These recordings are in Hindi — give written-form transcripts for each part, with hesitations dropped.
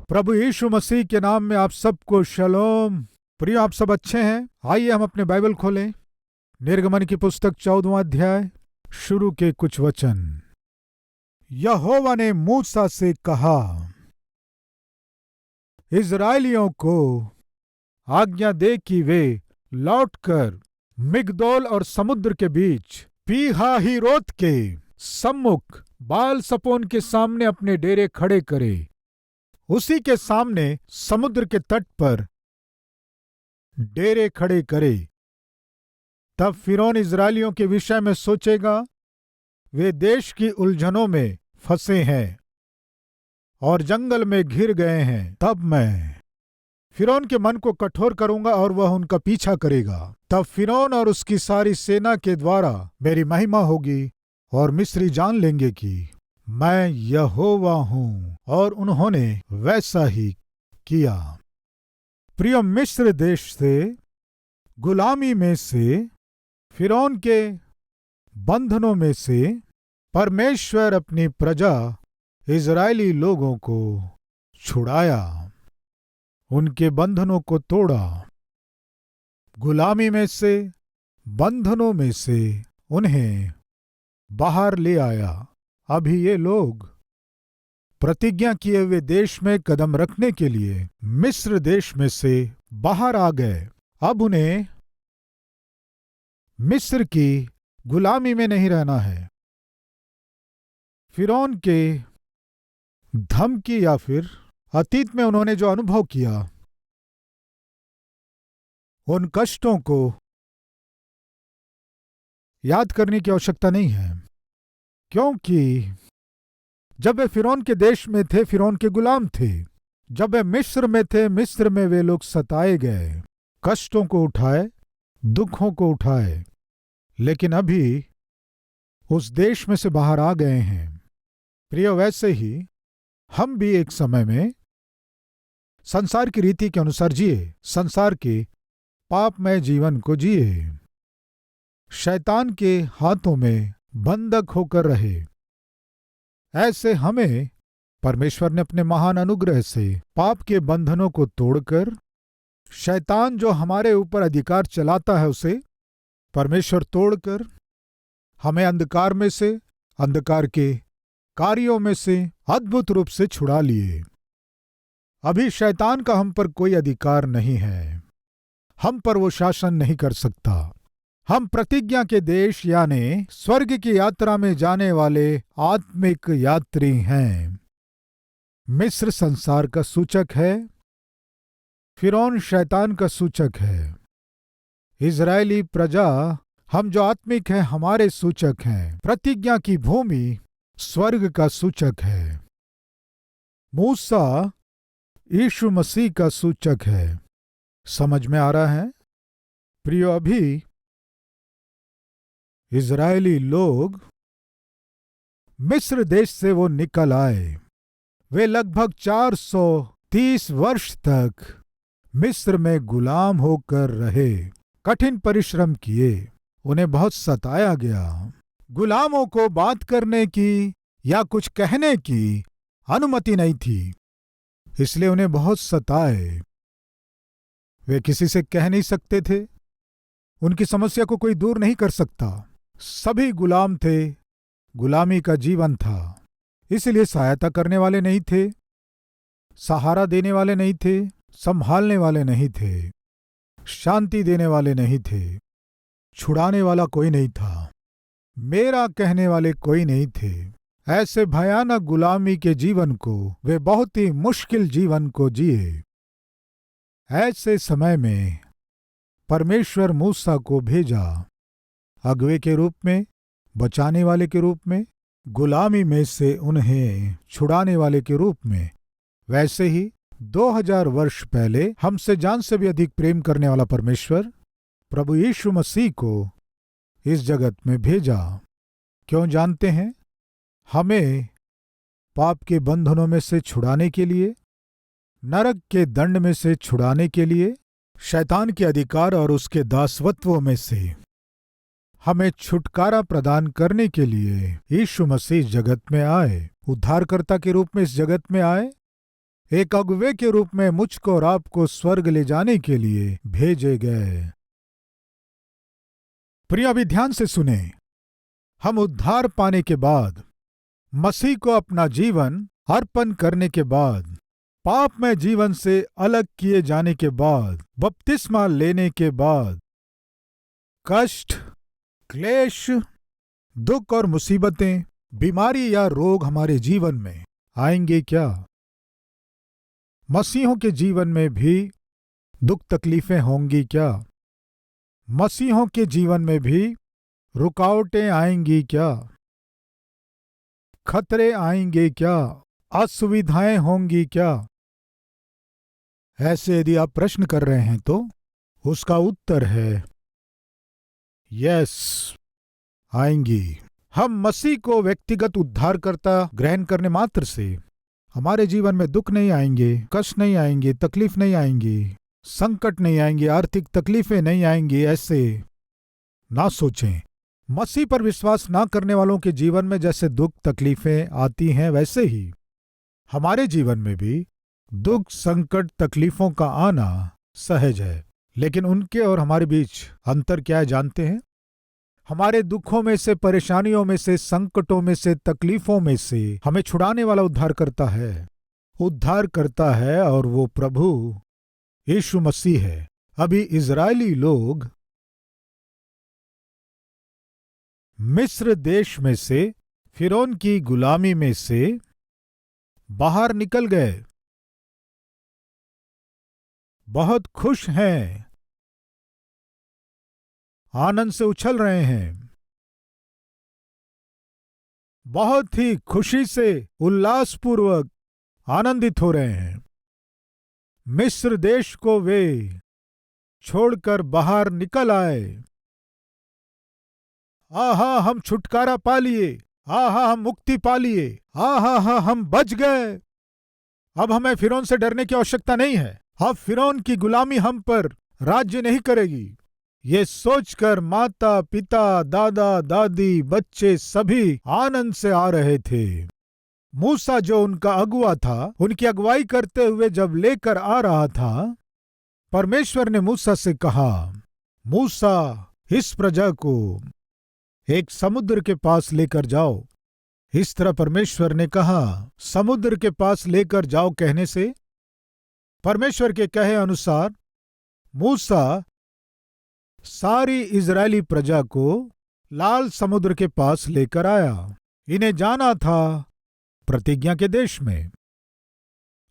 प्रभु यीशु मसीह के नाम में आप सबको शलोम। प्रिय, आप सब अच्छे हैं? आइए हम अपने बाइबल खोलें। निर्गमन की पुस्तक 14वां अध्याय, शुरू के कुछ वचन। यहोवा ने मूसा से कहा, इज़राइलियों को आज्ञा दे कि वे लौटकर मिगदोल और समुद्र के बीच पीहाहीरोत के सम्मुख बाल सपोन के सामने अपने डेरे खड़े करे। उसी के सामने समुद्र के तट पर डेरे खड़े करे। तब फिरौन इज़राइलियों के विषय में सोचेगा, वे देश की उलझनों में फंसे हैं और जंगल में घिर गए हैं। तब मैं फिरौन के मन को कठोर करूंगा और वह उनका पीछा करेगा। तब फिरौन और उसकी सारी सेना के द्वारा मेरी महिमा होगी और मिस्री जान लेंगे कि मैं यहोवा हूं। और उन्होंने वैसा ही किया। प्रिय, मिस्र देश से, गुलामी में से, फिरौन के बंधनों में से परमेश्वर अपनी प्रजा इज़राइली लोगों को छुड़ाया, उनके बंधनों को तोड़ा। गुलामी में से, बंधनों में से उन्हें बाहर ले आया। अभी ये लोग प्रतिज्ञा किए हुए देश में कदम रखने के लिए मिस्र देश में से बाहर आ गए। अब उन्हें मिस्र की गुलामी में नहीं रहना है। फिरौन के धमकी या फिर अतीत में उन्होंने जो अनुभव किया, उन कष्टों को याद करने की आवश्यकता नहीं है, क्योंकि जब वे फिरौन के देश में थे, फिरौन के गुलाम थे। जब वे मिस्र में थे, मिस्र में वे लोग सताए गए, कष्टों को उठाए, दुखों को उठाए। लेकिन अभी उस देश में से बाहर आ गए हैं। प्रिय, वैसे ही हम भी एक समय में संसार की रीति के अनुसार जिए, संसार के पापमय जीवन को जिए, शैतान के हाथों में बंधक होकर रहे। ऐसे हमें परमेश्वर ने अपने महान अनुग्रह से पाप के बंधनों को तोड़कर, शैतान जो हमारे ऊपर अधिकार चलाता है उसे परमेश्वर तोड़कर, हमें अंधकार में से, अंधकार के कार्यों में से अद्भुत रूप से छुड़ा लिए। अभी शैतान का हम पर कोई अधिकार नहीं है, हम पर वो शासन नहीं कर सकता। हम प्रतिज्ञा के देश यानी स्वर्ग की यात्रा में जाने वाले आत्मिक यात्री हैं। मिस्र संसार का सूचक है, फिरौन शैतान का सूचक है। इज़राइली प्रजा, हम जो आत्मिक हैं, हमारे सूचक हैं। प्रतिज्ञा की भूमि स्वर्ग का सूचक है। मूसा यीशु मसीह का सूचक है। समझ में आ रहा है? प्रियो, अभी इज़राइली लोग मिस्र देश से वो निकल आए। वे लगभग 430 वर्ष तक मिस्र में गुलाम होकर रहे, कठिन परिश्रम किए, उन्हें बहुत सताया गया। गुलामों को बात करने की या कुछ कहने की अनुमति नहीं थी, इसलिए उन्हें बहुत सताए। वे किसी से कह नहीं सकते थे, उनकी समस्या को कोई दूर नहीं कर सकता। सभी गुलाम थे, गुलामी का जीवन था, इसलिए सहायता करने वाले नहीं थे, सहारा देने वाले नहीं थे, संभालने वाले नहीं थे, शांति देने वाले नहीं थे, छुड़ाने वाला कोई नहीं था, मेरा कहने वाले कोई नहीं थे। ऐसे भयानक गुलामी के जीवन को वे बहुत ही मुश्किल जीवन को जिए। ऐसे समय में परमेश्वर मूसा को भेजा, अगुवे के रूप में, बचाने वाले के रूप में, गुलामी में से उन्हें छुड़ाने वाले के रूप में। वैसे ही 2000 वर्ष पहले हमसे जान से भी अधिक प्रेम करने वाला परमेश्वर प्रभु यीशु मसीह को इस जगत में भेजा। क्यों जानते हैं? हमें पाप के बंधनों में से छुड़ाने के लिए, नरक के दंड में से छुड़ाने के लिए, शैतान के अधिकार और उसके दासत्वों में से हमें छुटकारा प्रदान करने के लिए यीशु मसीह इस जगत में आए। उद्धारकर्ता के रूप में इस जगत में आए, एक अगुवे के रूप में मुझको और आपको स्वर्ग ले जाने के लिए भेजे गए। प्रिय, अभी ध्यान से सुने। हम उद्धार पाने के बाद, मसीह को अपना जीवन अर्पण करने के बाद, पापमय जीवन से अलग किए जाने के बाद, बपतिस्मा लेने के बाद, कष्ट, क्लेश, दुख और मुसीबतें, बीमारी या रोग हमारे जीवन में आएंगे क्या? मसीहों के जीवन में भी दुख तकलीफें होंगी क्या? मसीहों के जीवन में भी रुकावटें आएंगी क्या? खतरे आएंगे क्या? असुविधाएं होंगी क्या? ऐसे यदि आप प्रश्न कर रहे हैं तो उसका उत्तर है यस, आएंगी। हम मसीह को व्यक्तिगत उद्धारकर्ता ग्रहण करने मात्र से हमारे जीवन में दुख नहीं आएंगे, कष्ट नहीं आएंगे, तकलीफ नहीं आएंगी, संकट नहीं आएंगे, आर्थिक तकलीफें नहीं आएंगी, ऐसे ना सोचें। मसीह पर विश्वास ना करने वालों के जीवन में जैसे दुख तकलीफें आती हैं, वैसे ही हमारे जीवन में भी दुख, संकट, तकलीफों का आना सहज है। लेकिन उनके और हमारे बीच अंतर क्या है जानते हैं? हमारे दुखों में से, परेशानियों में से, संकटों में से, तकलीफों में से हमें छुड़ाने वाला उद्धार करता है, उद्धार करता है, और वो प्रभु यीशु मसीह है। अभी इजरायली लोग मिस्र देश में से, फिरौन की गुलामी में से बाहर निकल गए, बहुत खुश हैं, आनंद से उछल रहे हैं, बहुत ही खुशी से, उल्लासपूर्वक आनंदित हो रहे हैं। मिस्र देश को वे छोड़कर बाहर निकल आए। आहा, हम छुटकारा पा लिए, आहा, हम मुक्ति पा लिए, आहा, हम बच गए। अब हमें फिरौन से डरने की आवश्यकता नहीं है। अब फिरौन की गुलामी हम पर राज्य नहीं करेगी। ये सोचकर माता, पिता, दादा, दादी, बच्चे सभी आनंद से आ रहे थे। मूसा जो उनका अगुआ था, उनकी अगुवाई करते हुए जब लेकर आ रहा था, परमेश्वर ने मूसा से कहा, मूसा, इस प्रजा को एक समुद्र के पास लेकर जाओ। इस तरह परमेश्वर ने कहा। समुद्र के पास लेकर जाओ कहने से परमेश्वर के कहे अनुसार मूसा सारी इजरायली प्रजा को लाल समुद्र के पास लेकर आया। इन्हें जाना था प्रतिज्ञा के देश में,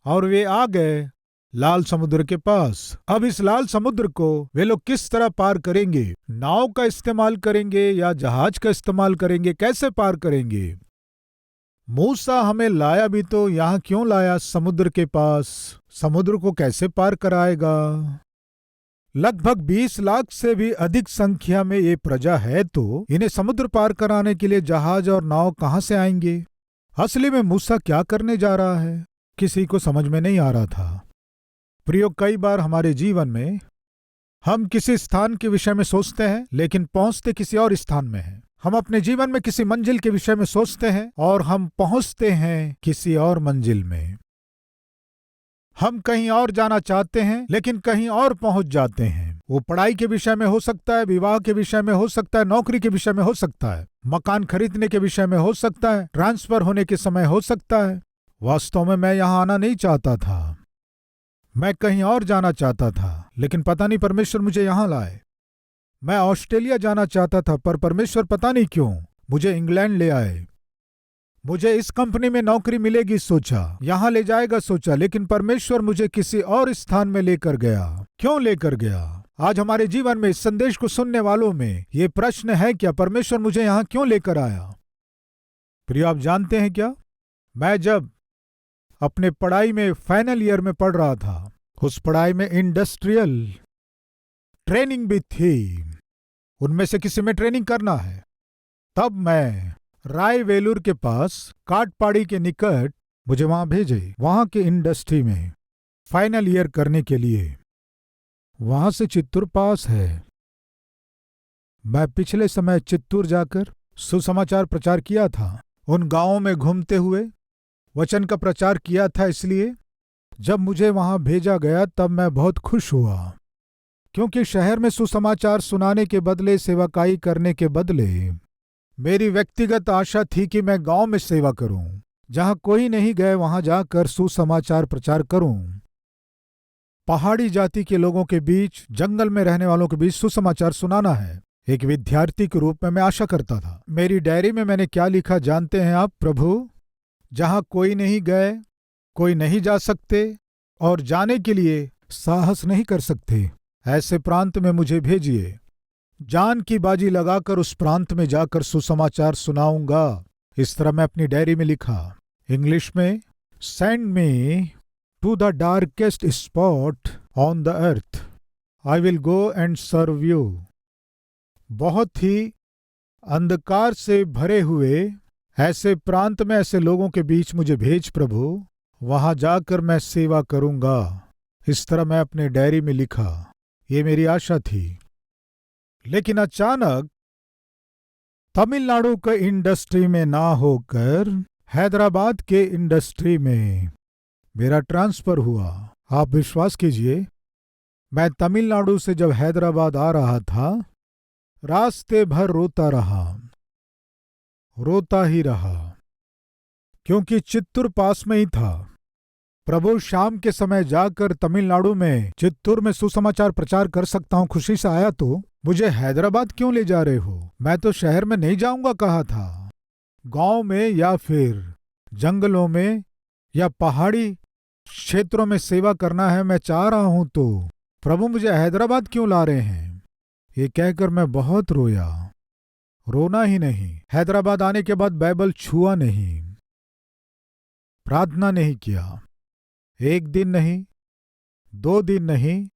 और वे आ गए लाल समुद्र के पास। अब इस लाल समुद्र को वे लोग किस तरह पार करेंगे? नाव का इस्तेमाल करेंगे या जहाज का इस्तेमाल करेंगे? कैसे पार करेंगे? मूसा हमें लाया भी तो यहां क्यों लाया समुद्र के पास? समुद्र को कैसे पार कराएगा? लगभग 20 लाख से भी अधिक संख्या में ये प्रजा है, तो इन्हें समुद्र पार कराने के लिए जहाज और नाव कहां से आएंगे? असली में मूसा क्या करने जा रहा है, किसी को समझ में नहीं आ रहा था। प्रियो, कई बार हमारे जीवन में हम किसी स्थान के विषय में सोचते हैं, लेकिन पहुंचते किसी और स्थान में हैं। हम अपने जीवन में किसी मंजिल के विषय में सोचते हैं और हम पहुंचते हैं किसी और मंजिल में। हम कहीं और जाना चाहते हैं, लेकिन कहीं और पहुंच जाते हैं। वो पढ़ाई के विषय में हो सकता है, विवाह के विषय में हो सकता है, नौकरी के विषय में हो सकता है, मकान खरीदने के विषय में हो सकता है, ट्रांसफर होने के समय हो सकता है। वास्तव में मैं यहां आना नहीं चाहता था, मैं कहीं और जाना चाहता था, लेकिन पता नहीं परमेश्वर मुझे यहां लाए। मैं ऑस्ट्रेलिया जाना चाहता था, पर परमेश्वर पता नहीं क्यों मुझे इंग्लैंड ले आए। मुझे इस कंपनी में नौकरी मिलेगी सोचा, यहां ले जाएगा सोचा, लेकिन परमेश्वर मुझे किसी और स्थान में लेकर गया। क्यों लेकर गया? आज हमारे जीवन में इस संदेश को सुनने वालों में ये प्रश्न है, क्या परमेश्वर मुझे यहां क्यों लेकर आया? प्रिय, आप जानते हैं क्या, मैं जब अपने पढ़ाई में फाइनल ईयर में पढ़ रहा था, उस पढ़ाई में इंडस्ट्रियल ट्रेनिंग भी थी, उनमें से किसी में ट्रेनिंग करना है। तब मैं रायवेलूर के पास काटपाड़ी के निकट मुझे वहां भेजे, वहां के इंडस्ट्री में फाइनल ईयर करने के लिए। वहां से चित्तूर पास है। मैं पिछले समय चित्तूर जाकर सुसमाचार प्रचार किया था। उन गांवों में घूमते हुए वचन का प्रचार किया था, इसलिए जब मुझे वहां भेजा गया तब मैं बहुत खुश हुआ, क्योंकि शहर में सुसमाचार सुनाने के बदले, सेवकाई करने के बदले, मेरी व्यक्तिगत आशा थी कि मैं गांव में सेवा करूं, जहां कोई नहीं गए वहां जाकर सुसमाचार प्रचार करूं। पहाड़ी जाति के लोगों के बीच, जंगल में रहने वालों के बीच सुसमाचार सुनाना है। एक विद्यार्थी के रूप में मैं आशा करता था। मेरी डायरी में मैंने क्या लिखा जानते हैं आप? प्रभु, जहां कोई नहीं गए, कोई नहीं जा सकते और जाने के लिए साहस नहीं कर सकते, ऐसे प्रांत में मुझे भेजिए। जान की बाजी लगाकर उस प्रांत में जाकर सुसमाचार सुनाऊंगा। इस तरह मैं अपनी डायरी में लिखा। इंग्लिश में, send me to the darkest spot on the earth, I will go and serve you. बहुत ही अंधकार से भरे हुए ऐसे प्रांत में, ऐसे लोगों के बीच मुझे भेज प्रभु, वहां जाकर मैं सेवा करूंगा। इस तरह मैं अपने डायरी में लिखा। ये मेरी आशा थी। लेकिन अचानक तमिलनाडु के इंडस्ट्री में ना होकर हैदराबाद के इंडस्ट्री में मेरा ट्रांसफर हुआ। आप विश्वास कीजिए, मैं तमिलनाडु से जब हैदराबाद आ रहा था, रास्ते भर रोता रहा, रोता ही रहा, क्योंकि चित्तूर पास में ही था। प्रभु, शाम के समय जाकर तमिलनाडु में, चित्तूर में सुसमाचार प्रचार कर सकता हूं, खुशी से आया तो मुझे हैदराबाद क्यों ले जा रहे हो? मैं तो शहर में नहीं जाऊंगा कहा था। गांव में या फिर जंगलों में या पहाड़ी क्षेत्रों में सेवा करना है मैं चाह रहा हूं, तो प्रभु मुझे हैदराबाद क्यों ला रहे हैं? ये कहकर मैं बहुत रोया। रोना ही नहीं, हैदराबाद आने के बाद बाइबल छुआ नहीं, प्रार्थना नहीं किया। एक दिन नहीं, 2 दिन नहीं,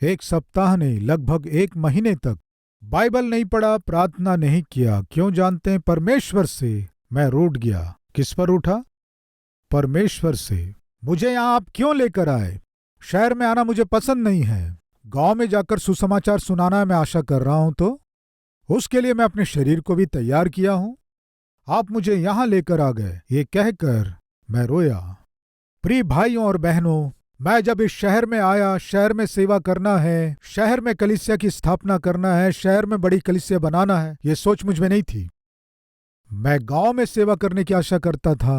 एक सप्ताह नहीं, लगभग 1 महीने तक बाइबल नहीं पढ़ा, प्रार्थना नहीं किया। क्यों जानते हैं? परमेश्वर से मैं रूठ गया। किस पर रूठा? परमेश्वर से। मुझे यहां आप क्यों लेकर आए? शहर में आना मुझे पसंद नहीं है। गांव में जाकर सुसमाचार सुनाना मैं आशा कर रहा हूं, तो उसके लिए मैं अपने शरीर को भी तैयार किया हूं। आप मुझे यहां लेकर आ गए। ये कहकर मैं रोया। प्रिय भाइयों और बहनों, मैं जब इस शहर में आया, शहर में सेवा करना है, शहर में कलीसिया की स्थापना करना है, शहर में बड़ी कलीसिया बनाना है, ये सोच मुझ में नहीं थी। मैं गांव में सेवा करने की आशा करता था,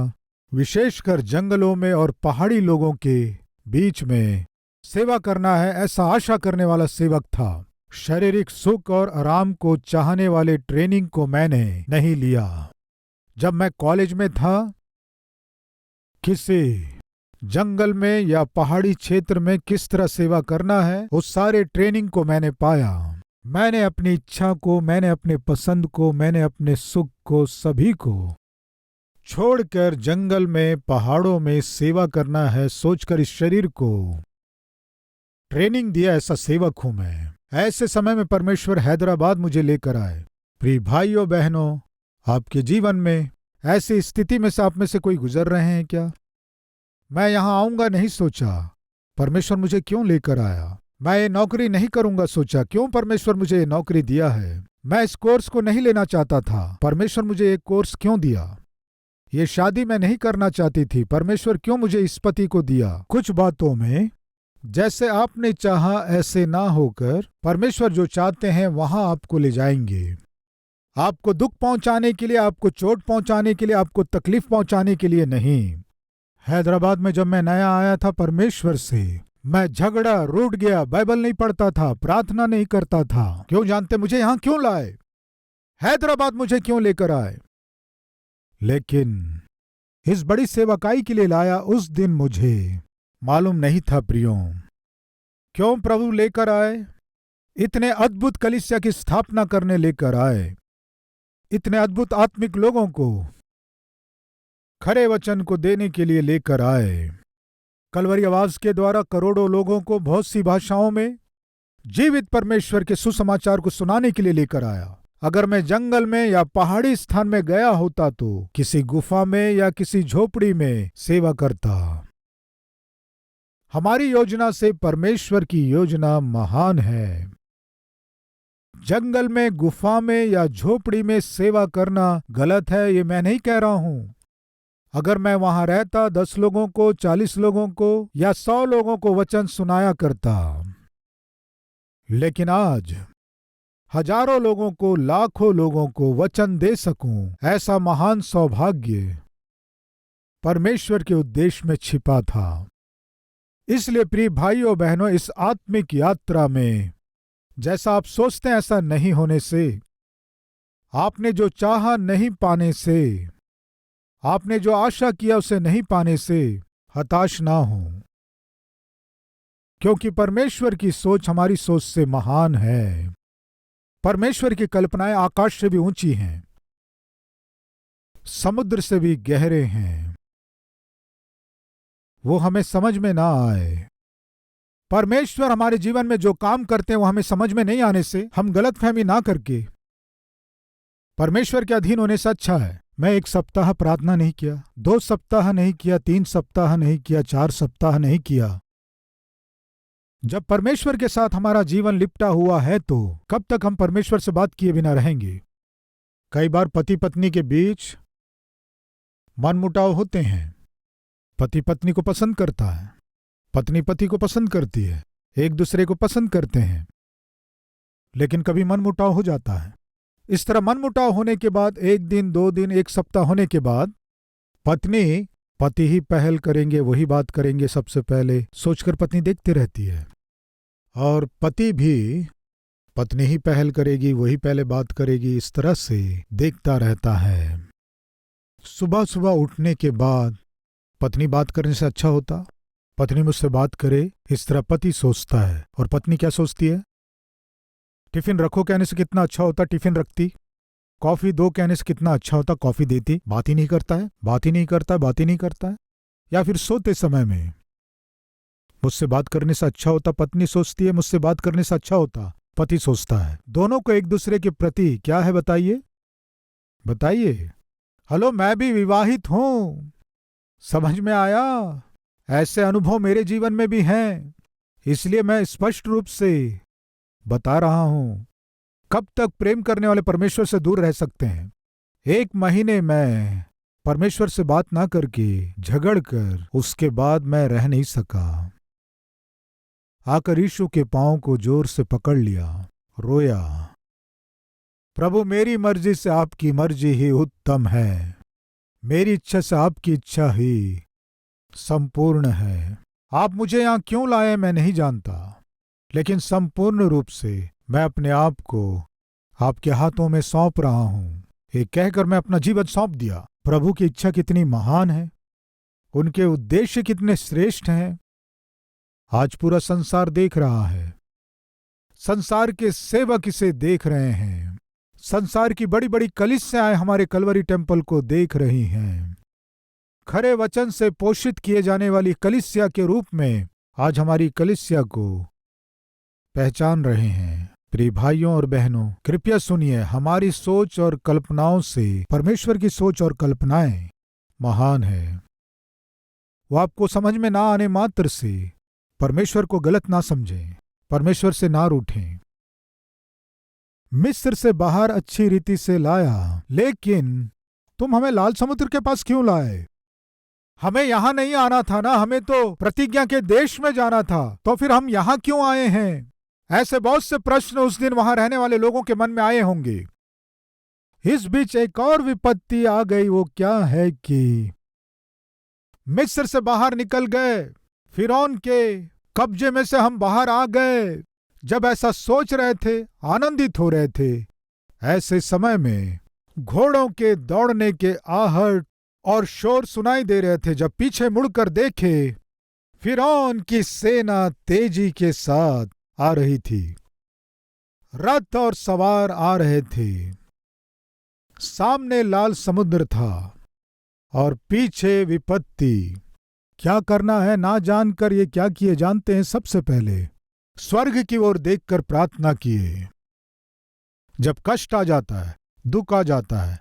विशेषकर जंगलों में और पहाड़ी लोगों के बीच में सेवा करना है, ऐसा आशा करने वाला सेवक था। शारीरिक सुख और आराम को चाहने वाले ट्रेनिंग को मैंने नहीं लिया। जब मैं कॉलेज में था, किसी जंगल में या पहाड़ी क्षेत्र में किस तरह सेवा करना है, उस सारे ट्रेनिंग को मैंने पाया। मैंने अपनी इच्छा को, मैंने अपने पसंद को, मैंने अपने सुख को, सभी को छोड़कर जंगल में, पहाड़ों में सेवा करना है सोचकर इस शरीर को ट्रेनिंग दिया। ऐसा सेवक हूं मैं। ऐसे समय में परमेश्वर हैदराबाद मुझे लेकर आए। प्रिय भाइयों बहनों, आपके जीवन में ऐसी स्थिति में से आप में से कोई गुजर रहे हैं क्या? मैं यहां आऊंगा नहीं सोचा, परमेश्वर मुझे क्यों लेकर आया। मैं ये नौकरी नहीं करूंगा सोचा, क्यों परमेश्वर मुझे ये नौकरी दिया है। मैं इस कोर्स को नहीं लेना चाहता था, परमेश्वर मुझे ये कोर्स क्यों दिया। ये शादी मैं नहीं करना चाहती थी, परमेश्वर क्यों मुझे इस पति को दिया। कुछ बातों में जैसे आपने चाहा ऐसे ना होकर, परमेश्वर जो चाहते हैं वहां आपको ले जाएंगे। आपको दुख पहुंचाने के लिए, आपको चोट पहुंचाने के लिए, आपको तकलीफ पहुंचाने के लिए नहीं। हैदराबाद में जब मैं नया आया था, परमेश्वर से मैं झगड़ा, रूठ गया, बाइबल नहीं पढ़ता था, प्रार्थना नहीं करता था। क्यों जानते मुझे यहां क्यों लाए? हैदराबाद मुझे क्यों लेकर आए? लेकिन इस बड़ी सेवकाई के लिए लाया, उस दिन मुझे मालूम नहीं था प्रियों, क्यों प्रभु लेकर आए। इतने अद्भुत कलीसिया की स्थापना करने लेकर आए, इतने अद्भुत आत्मिक लोगों को खरे वचन को देने के लिए लेकर आए। कलवरी आवाज के द्वारा करोड़ों लोगों को बहुत सी भाषाओं में जीवित परमेश्वर के सुसमाचार को सुनाने के लिए लेकर आया। अगर मैं जंगल में या पहाड़ी स्थान में गया होता तो किसी गुफा में या किसी झोपड़ी में सेवा करता। हमारी योजना से परमेश्वर की योजना महान है। जंगल में, गुफा में या झोपड़ी में सेवा करना गलत है, ये मैं नहीं कह रहा हूं। अगर मैं वहां रहता 10 लोगों को, 40 लोगों को या 100 लोगों को वचन सुनाया करता, लेकिन आज हजारों लोगों को, लाखों लोगों को वचन दे सकूं, ऐसा महान सौभाग्य परमेश्वर के उद्देश्य में छिपा था। इसलिए प्रिय भाइयों बहनों, इस आत्मिक यात्रा में जैसा आप सोचते हैं ऐसा नहीं होने से, आपने जो चाहा नहीं पाने से, आपने जो आशा किया उसे नहीं पाने से हताश ना हो, क्योंकि परमेश्वर की सोच हमारी सोच से महान है। परमेश्वर की कल्पनाएं आकाश से भी ऊंची हैं, समुद्र से भी गहरे हैं। वो हमें समझ में ना आए। परमेश्वर हमारे जीवन में जो काम करते हैं वो हमें समझ में नहीं आने से हम गलतफहमी ना करके परमेश्वर के अधीन होने से अच्छा है। मैं 1 सप्ताह प्रार्थना नहीं किया, 2 सप्ताह नहीं किया, 3 सप्ताह नहीं किया, 4 सप्ताह नहीं किया। जब परमेश्वर के साथ हमारा जीवन लिपटा हुआ है तो कब तक हम परमेश्वर से बात किए बिना रहेंगे? कई बार पति पत्नी के बीच मनमुटाव होते हैं। पति पत्नी को पसंद करता है, पत्नी पति को पसंद करती है, एक दूसरे को पसंद करते हैं, लेकिन कभी मनमुटाव हो जाता है। इस तरह मनमुटाव होने के बाद 1 दिन, 2 दिन, 1 सप्ताह होने के बाद पति ही पहल करेंगे, वही बात करेंगे सबसे पहले सोचकर पत्नी देखती रहती है, और पति भी पत्नी ही पहल करेगी, वही पहले बात करेगी, इस तरह से देखता रहता है। सुबह सुबह उठने के बाद पत्नी बात करने से अच्छा होता, पत्नी मुझसे बात करे, इस तरह पति सोचता है। और पत्नी क्या सोचती है? टिफिन रखो कहने से कितना अच्छा होता, टिफिन रखती। कॉफी दो कहने से कितना अच्छा होता, कॉफी देती। बात ही नहीं करता है, बात ही नहीं करता है, बात ही नहीं करता है। या फिर सोते समय में मुझसे बात करने से अच्छा होता, पत्नी सोचती है, मुझसे बात करने से अच्छा होता, पति सोचता है। दोनों को एक दूसरे के प्रति क्या है बताइए, बताइए। हेलो, मैं भी विवाहित हूं, समझ में आया? ऐसे अनुभव मेरे जीवन में भी हैं, इसलिए मैं स्पष्ट रूप से बता रहा हूं। कब तक प्रेम करने वाले परमेश्वर से दूर रह सकते हैं? 1 महीने में परमेश्वर से बात ना करके झगड़ कर उसके बाद मैं रह नहीं सका। आकर यीशु के पांव को जोर से पकड़ लिया, रोया, प्रभु मेरी मर्जी से आपकी मर्जी ही उत्तम है, मेरी इच्छा से आपकी इच्छा ही संपूर्ण है। आप मुझे यहां क्यों लाए मैं नहीं जानता, लेकिन संपूर्ण रूप से मैं अपने आप को आपके हाथों में सौंप रहा हूं। ये कहकर मैं अपना जीवन सौंप दिया। प्रभु की इच्छा कितनी महान है, उनके उद्देश्य कितने श्रेष्ठ हैं। आज पूरा संसार देख रहा है, संसार के सेवक इसे देख रहे हैं, संसार की बड़ी बड़ी कलीसियाएं हमारे कलवरी टेम्पल को देख रही हैं। खरे वचन से पोषित किए जाने वाली कलीसिया के रूप में आज हमारी कलीसिया को पहचान रहे हैं। प्रिय भाइयों और बहनों, कृपया सुनिए, हमारी सोच और कल्पनाओं से परमेश्वर की सोच और कल्पनाएं महान है। वो आपको समझ में ना आने मात्र से परमेश्वर को गलत ना समझें, परमेश्वर से ना रूठें। मिस्र से बाहर अच्छी रीति से लाया, लेकिन तुम हमें लाल समुद्र के पास क्यों लाए? हमें यहां नहीं आना था ना, हमें तो प्रतिज्ञा के देश में जाना था, तो फिर हम यहां क्यों आए हैं? ऐसे बहुत से प्रश्न उस दिन वहां रहने वाले लोगों के मन में आए होंगे। इस बीच एक और विपत्ति आ गई। वो क्या है कि मिस्र से बाहर निकल गए, फिरौन के कब्जे में से हम बाहर आ गए। जब ऐसा सोच रहे थे, आनंदित हो रहे थे, ऐसे समय में घोड़ों के दौड़ने के आहट और शोर सुनाई दे रहे थे। जब पीछे मुड़कर देखे, फिरौन की सेना तेजी के साथ आ रही थी, रथ और सवार आ रहे थे। सामने लाल समुद्र था और पीछे विपत्ति। क्या करना है ना जानकर ये क्या किए जानते हैं? सबसे पहले स्वर्ग की ओर देखकर प्रार्थना किए। जब कष्ट आ जाता है, दुख आ जाता है,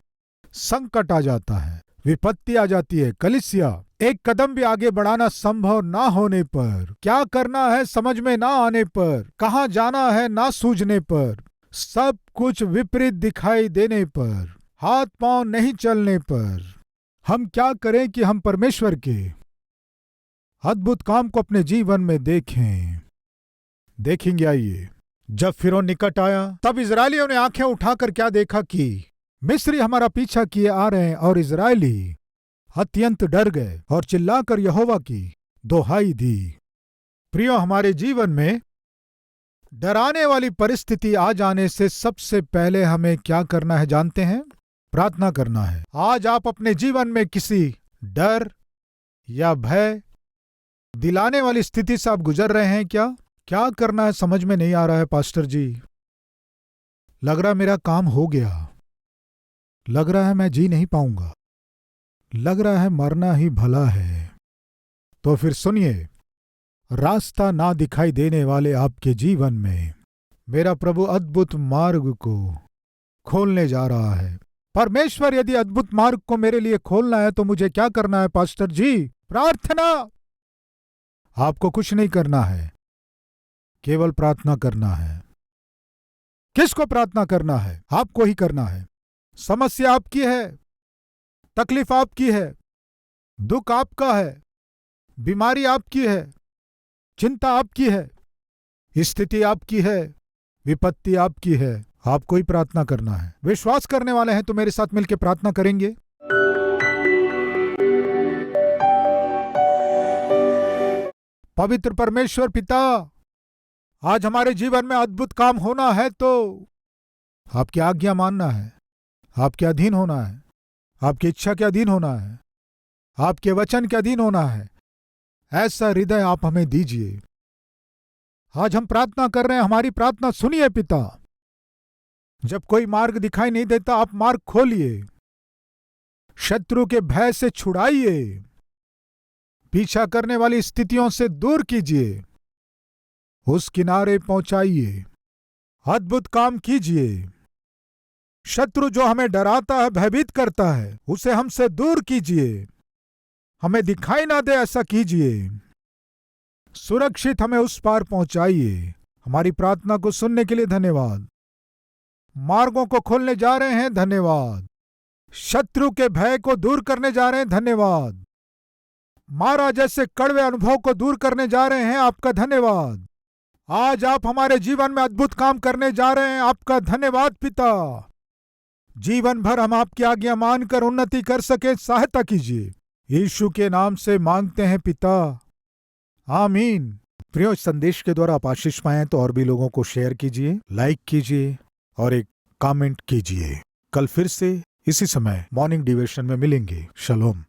संकट आ जाता है, विपत्ति आ जाती है, कलीसिया एक कदम भी आगे बढ़ाना संभव ना होने पर, क्या करना है समझ में ना आने पर, कहां जाना है ना सूझने पर, सब कुछ विपरीत दिखाई देने पर, हाथ पांव नहीं चलने पर, हम क्या करें कि हम परमेश्वर के अद्भुत काम को अपने जीवन में देखेंगे। आइए, जब फिरौन निकट आया तब इजरायलियों ने आंखें उठाकर क्या देखा कि मिस्री हमारा पीछा किए आ रहे हैं, और इजरायली अत्यंत डर गए और चिल्लाकर यहोवा की दोहाई दी। प्रियो, हमारे जीवन में डराने वाली परिस्थिति आ जाने से सबसे पहले हमें क्या करना है जानते हैं? प्रार्थना करना है। आज आप अपने जीवन में किसी डर या भय दिलाने वाली स्थिति से आप गुजर रहे हैं क्या करना है समझ में नहीं आ रहा है। पास्टर जी, लग रहा है मेरा काम हो गया, लग रहा है मैं जी नहीं पाऊंगा, लग रहा है मरना ही भला है। तो फिर सुनिए, रास्ता ना दिखाई देने वाले आपके जीवन में मेरा प्रभु अद्भुत मार्ग को खोलने जा रहा है। परमेश्वर यदि अद्भुत मार्ग को मेरे लिए खोलना है तो मुझे क्या करना है पास्टर जी? प्रार्थना। आपको कुछ नहीं करना है, केवल प्रार्थना करना है। किसको प्रार्थना करना है? आपको ही करना है। समस्या आपकी है, तकलीफ आपकी है, दुख आपका है, बीमारी आपकी है, चिंता आपकी है, स्थिति आपकी है, विपत्ति आपकी है। आपको ही प्रार्थना करना है। विश्वास करने वाले हैं तो मेरे साथ मिलकर प्रार्थना करेंगे। पवित्र परमेश्वर पिता, आज हमारे जीवन में अद्भुत काम होना है तो आपकी आज्ञा मानना है, आपके अधीन होना है, आपकी इच्छा के अधीन होना है, आपके वचन के अधीन होना है। ऐसा हृदय आप हमें दीजिए। आज हम प्रार्थना कर रहे हैं, हमारी प्रार्थना सुनिए पिता। जब कोई मार्ग दिखाई नहीं देता, आप मार्ग खोलिए, शत्रु के भय से छुड़ाइए, पीछा करने वाली स्थितियों से दूर कीजिए, उस किनारे पहुंचाइए, अद्भुत काम कीजिए। शत्रु जो हमें डराता है, भयभीत करता है, उसे हमसे दूर कीजिए, हमें दिखाई ना दे ऐसा कीजिए। सुरक्षित हमें उस पार पहुंचाइए। हमारी प्रार्थना को सुनने के लिए धन्यवाद। मार्गों को खोलने जा रहे हैं, धन्यवाद। शत्रु के भय को दूर करने जा रहे हैं, धन्यवाद। मारा जैसे कड़वे अनुभव को दूर करने जा रहे हैं, आपका धन्यवाद। आज आप हमारे जीवन में अद्भुत काम करने जा रहे हैं, आपका धन्यवाद पिता। जीवन भर हम आपकी आज्ञा मानकर उन्नति कर सके, सहायता कीजिए। यीशु के नाम से मांगते हैं पिता, आमीन। प्रियो, इस संदेश के द्वारा आप आशीष पाए तो और भी लोगों को शेयर कीजिए, लाइक कीजिए और एक कमेंट कीजिए। कल फिर से इसी समय मॉर्निंग डिवोशन में मिलेंगे। शलोम।